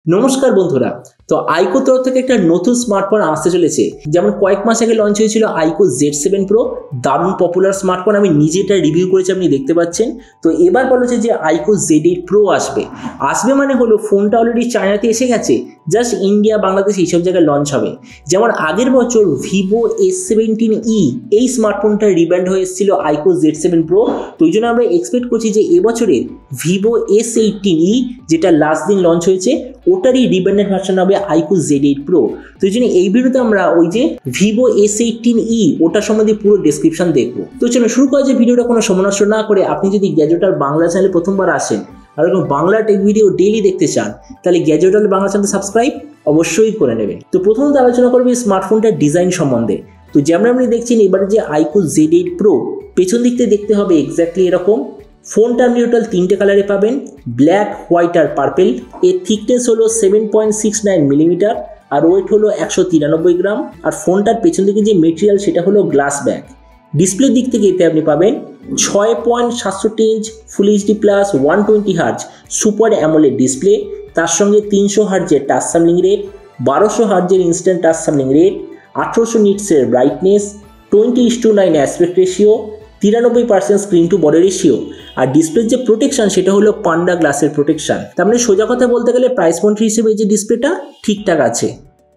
নমস্কার বন্ধুরা। তো আইকো তরফ থেকে একটা নতুন স্মার্টফোন আসতে চলেছে। যেমন কয়েক মাস আগে লঞ্চ হয়েছিল আইকো Z7 Pro, দারুণ পপুলার স্মার্টফোন। আমি নিজে এটা রিভিউ করেছি, আপনি দেখতে পাচ্ছেন। তো এবার বলা হচ্ছে যে আইকো Z8 Pro আসবে মানে হলো ফোনটা অলরেডি চায়নাতে এসে গেছে, জাস্ট ইন্ডিয়া, বাংলাদেশ এইসব জায়গায় লঞ্চ হবে। যেমন আগের বছর ভিভো S17e এই স্মার্টফোনটা রিব্র্যান্ড হয়ে এসেছিল আইকো Z7 Pro। তো ওই জন্য আমরা এক্সপেক্ট করছি যে এবছরের ভিভো S18e যেটা লাস্ট দিন লঞ্চ হয়েছে ওটারই রিব্র্যান্ডেড ভার্সন হবে আইকো Z8 Pro। তো এই জন্য এই ভিডিওতে আমরা ওই যে ভিভো S18e ওটার সম্বন্ধে পুরো ডেসক্রিপশন দেখবো। তো চলো শুরু করা যে ভিডিওটা কোনো সময় নষ্ট না করে। আপনি যদি গ্যাজেটার বাংলা চ্যানেলে প্রথমবার আসেন আর এরকম বাংলা টেক ভিডিও ডেইলি দেখতে চান, তাহলে গ্যাজেটার বাংলা চ্যানেল সাবস্ক্রাইব অবশ্যই করে নেবেন। তো প্রথমত আলোচনা করবো এই স্মার্টফোনটার ডিজাইন সম্বন্ধে। তো যেমন আপনি দেখছেন এবারে যে আইকো Z8 Pro পেছন দিক থেকে দেখতে হবে এক্স্যাক্টলি এরকম। ফোনটা আপনি টোটাল তিনটে কালারে পাবেন, ব্ল্যাক, হোয়াইট আর পার্পেল। এর থিকনেস হলো 7.69 মিলিমিটার আর ওয়েট হলো 193 গ্রাম। আর ফোনটার পেছন দিকে যে মেটেরিয়াল সেটা হলো গ্লাস ব্যাক। ডিসপ্লের দিক থেকে এতে আপনি পাবেন 6.67 inch full HD plus 120 hertz super AMOLED display, তার সঙ্গে 300 হার্জের টাচ সামলিং রেট, 1200 হার্জের ইনস্ট্যান্ট টাচ সামলিং রেট, 1800 নিটসের brightness, 20:9 aspect ratio, 93% screen to body ratio. আর ডিসপ্লের যে প্রোটেকশন সেটা হলো পান্ডা গ্লাসের প্রোটেকশন। তার মানে সোজা কথা বলতে গেলে প্রাইস পয়েন্ট হিসেবে যে ডিসপ্লেটা ঠিকঠাক আছে।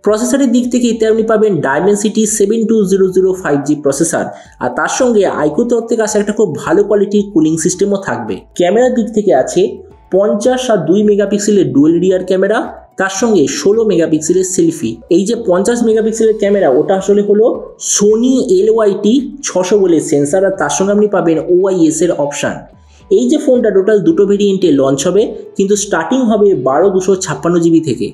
প্রসেসরের দিক থেকে এতে আপনি পাবেন Dimensity 7200 5G প্রসেসর, আর তার সঙ্গে আইকো তরফ থেকে আসা একটা খুব ভালো কোয়ালিটির কুলিং সিস্টেমও থাকবে। ক্যামেরার দিক থেকে আছে 50 আর 2 মেগাপিক্সেলের ডুয়েল রিয়ার ক্যামেরা, তার সঙ্গে 16 মেগাপিক্সেলের সেলফি। এই যে 50 মেগাপিক্সেলের ক্যামেরা ওটা আসলে হলো সোনি LYT 600 বলে সেন্সার, আর তার সঙ্গে আপনি পাবেন OIS এর অপশান। এই যে ফোনটা টোটাল দুটো ভেরিয়েন্টে লঞ্চ হবে, কিন্তু স্টার্টিং হবে 12 GB থেকে।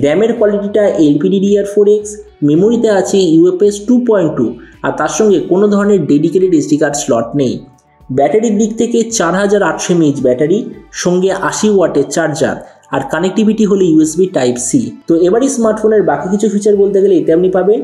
র্যামের কোয়ালিটিটা LPDDR4X, মেমোরিতে আছে UFS 2.2, আর তার সঙ্গে কোনো ধরনের ডেডিকেটেড SD কার্ড স্লট নেই। ব্যাটারির দিক থেকে 4800 mAh ব্যাটারি, সঙ্গে 80 ওয়াটের চার্জার, আর কানেক্টিভিটি হলো USB Type-C। তো এবারই স্মার্টফোনের বাকি কিছু ফিচার বলতে গেলে এতে আপনি পাবেন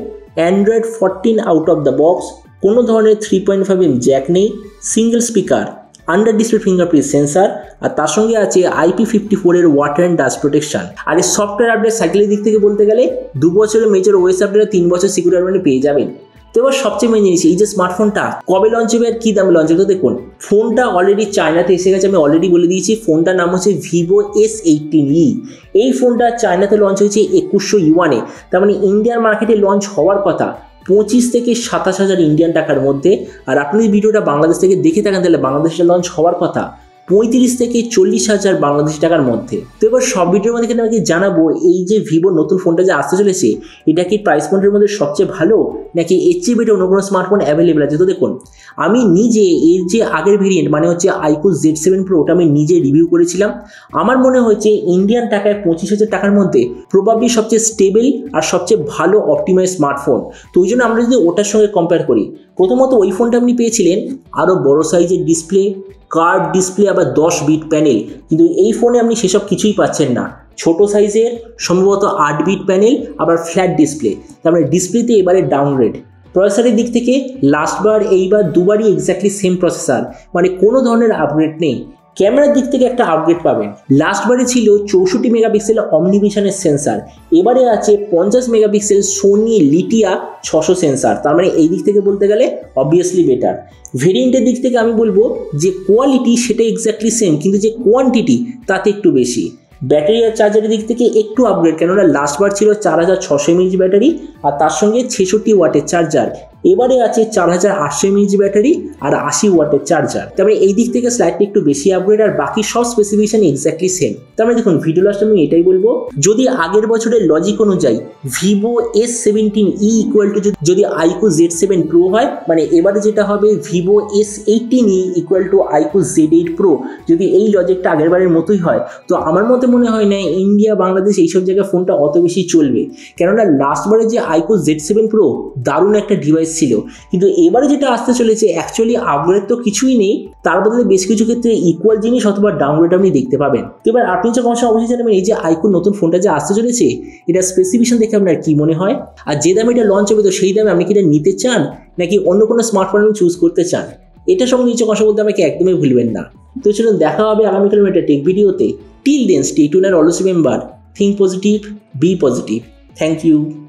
Android 14 out of the box, কোনো ধরনের 3.5mm জ্যাক নেই, single speaker, under display fingerprint sensor, আর তার সঙ্গে আছে IP54 এর ওয়াটার অ্যান্ড ডাস্ট প্রোটেকশন। আর এই সফটওয়্যার আপডেট সাইকেলের দিক থেকে বলতে গেলে 2 বছরের মেজর OS আপডেট, 3 বছর সিকিউরিটি আপডেট পেয়ে যাবেন। তো এবার সবচেয়ে মেন জিনিস, এই যে স্মার্টফোনটা কবে লঞ্চ হবে আর কী দামে লঞ্চ হবে। তো দেখুন ফোনটা অলরেডি চায়নাতে এসে গেছে, আমি অলরেডি বলে দিয়েছি। ফোনটার নাম হচ্ছে ভিভো S18e। এই ফোনটা চায়নাতে লঞ্চ হয়েছে 2100 ইউয়ানে, তার মানে ইন্ডিয়ান মার্কেটে লঞ্চ হওয়ার কথা 25 থেকে 27,000 ইন্ডিয়ান টাকার মধ্যে। আর আপনি যদি ভিডিওটা বাংলাদেশ থেকে দেখে থাকেন তাহলে বাংলাদেশে লঞ্চ হওয়ার কথা 35 থেকে 40,000 বাংলাদেশি টাকার মধ্যে। তো এবার সব ভিডিওর মধ্যে কিন্তু আমাকে জানাবো এই যে ভিভোর নতুন ফোনটা যে আসতে চলেছে এটা কি প্রাইস পয়েন্টের মধ্যে সবচেয়ে ভালো, নাকি এর চেয়ে বেটার অন্য কোনো স্মার্টফোন অ্যাভেলেবেল আছে। তো দেখুন আমি নিজে এর যে আগের ভেরিয়েন্ট মানে হচ্ছে আইকো Z7 Pro ওটা আমি নিজে রিভিউ করেছিলাম। আমার মনে হয়েছে ইন্ডিয়ান টাকায় 25,000 টাকার মধ্যে প্রবাবলি সবচেয়ে স্টেবল আর সবচেয়ে ভালো অপটিমাইজ স্মার্টফোন। তো ওই জন্য আমরা যদি ওটার সঙ্গে কম্পেয়ার করি, প্রথমত ওই ফোনটা আপনি পেয়েছিলেন আরও বড় সাইজের ডিসপ্লে, কার্ভ ডিসপ্লে, আবার 10 বিট প্যানেল, কিন্তু এই ফোনে আপনি সেসব কিছুই পাচ্ছেন না। ছোট সাইজের সম্ভবত 8 বিট প্যানেল, আবার ফ্ল্যাট ডিসপ্লে, তারপরে ডিসপ্লেতে এবারে ডাউনগ্রেড। প্রসেসরের দিক থেকে লাস্টবার এইবার দুবারই এক্স্যাক্টলি সেম প্রসেসর, মানে কোনো ধরনের আপগ্রেড নেই। ক্যামেরার দিক থেকে একটা আপগ্রেড পাবেন, লাস্টবারে ছিল 64 মেগাপিক্সেল অমনিভিশনের সেন্সার, এবারে আছে 50 মেগাপিক্সেল সোনি লিটিয়া 600 সেন্সার। তার মানে এই দিক থেকে বলতে গেলে অবভিয়াসলি বেটার। ভেরিয়েন্টের দিক থেকে আমি বলবো যে কোয়ালিটি সেটা এক্স্যাক্টলি সেম, কিন্তু যে কোয়ান্টিটি তাতে একটু বেশি। ব্যাটারি আর চার্জারের দিক থেকে একটু আপগ্রেড, কেননা লাস্টবার ছিল 4600 mAh ব্যাটারি আর তার সঙ্গে 66 ওয়াটের চার্জার, এবারে আছে 4800 mAh ব্যাটারি আর 80 ওয়াটের চার্জার। তারপরে এই দিক থেকে স্লাইডলি একটু বেশি আপগ্রেড, আর বাকি সব স্পেসিফিকেশন এক্স্যাক্টলি সেম। তারপরে দেখুন ভিডিও লাস্ট আমি এটাই বলবো, যদি আগের বছরের লজিক অনুযায়ী ভিভো S17e ইকুয়াল টু যদি আইকো Z7 Pro হয়, মানে এবারে যেটা হবে Vivo S18e equal to আইকো Z8 Pro, যদি এই লজিকটা আগের বারের মতোই হয়, তো আমার মতে মনে হয় না ইন্ডিয়া বাংলাদেশ এইসব জায়গায় ফোনটা অত বেশি চলবে। কেননা লাস্টবারে যে আইকো Z7 Pro দারুণ একটা ডিভাইস ছিল, কিন্তু এবারে যেটা আসতে চলেছে অ্যাকচুয়ালি আপগ্রেড তো কিছুই নেই, তার বদলে বেশ কিছু ক্ষেত্রে ইকুয়াল জিনিস অথবা ডাউনগ্রেড আপনি দেখতে পাবেন। তো এবার আপনি যে কথা অবশ্যই জানাবেন এই যে আইকোর নতুন ফোনটা যে আসতে চলেছে এটা স্পেসিফিকেশন দেখে আপনার কি মনে হয়, আর যে দামে এটা লঞ্চ হবে তো সেই দামে আপনি কি এটা নিতে চান নাকি অন্য কোনো স্মার্টফোন আপনি চুজ করতে চান। এটা সঙ্গে নিচে কথা বলতে আমাকে একদমই ভুলবেন না। তো চলুন দেখা হবে আগামীকাল একটা টেক ভিডিওতে। Till then stay tuned and always remember think positive, be positive. Thank you.